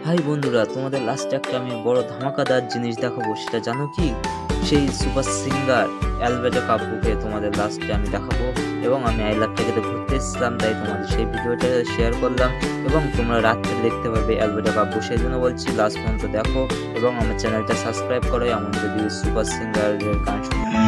High বন্ধুরা, তোমাদের লাস্টে একটা আমি বড় ধামাকাদার জিনিস দেখাবো। সেটা জানো কি? সেই সুপার সিঙ্গার অ্যালবেটো কাব্যুকে তোমাদের লাস্টে আমি দেখাবো। এবং আমি আইলাভ থেকে ঘুরতে এসেছিলাম, তাই তোমাদের সেই ভিডিওটা শেয়ার করলাম। এবং তোমরা রাত্রে দেখতে পাবে অ্যালবেটো কাব্যু, সেই জন্য বলছি লাস্ট পর্যন্ত দেখো এবং আমার চ্যানেলটা সাবস্ক্রাইব করো। এমন যদি সুপার সিঙ্গারের গান শুনতে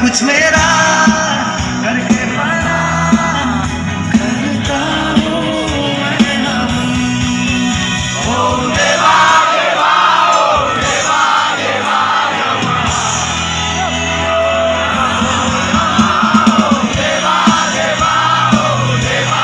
कुछ मेरा करके बना करता हूँ मैं ओ देवा देवा ओ देवा देवा ओ देवा देवा ओ देवा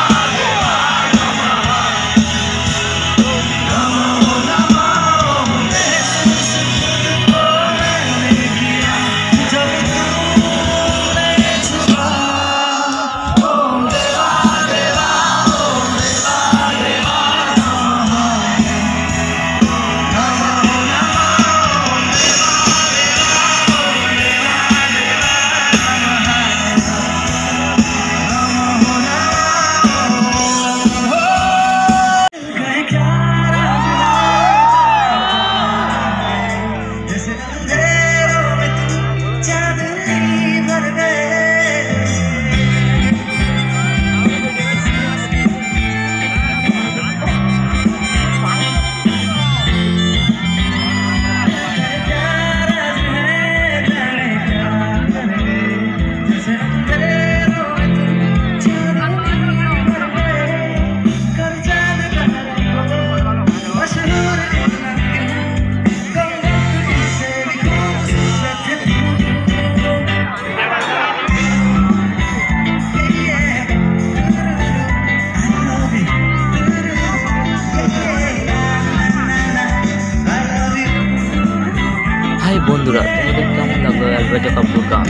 বন্ধুরা, তোমাদের কেমন লাগলো অ্যালবেটো কাব্যুর গান?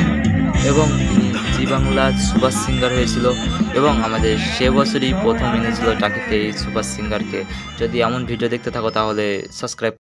এবং তিনি জি বাংলার সুপার সিঙ্গার হয়েছিল এবং আমাদের সে বছরই প্রথম এনেছিল টাকিতে এই সুপার সিঙ্গারকে। যদি এমন ভিডিও দেখতে থাকো তাহলে সাবস্ক্রাইব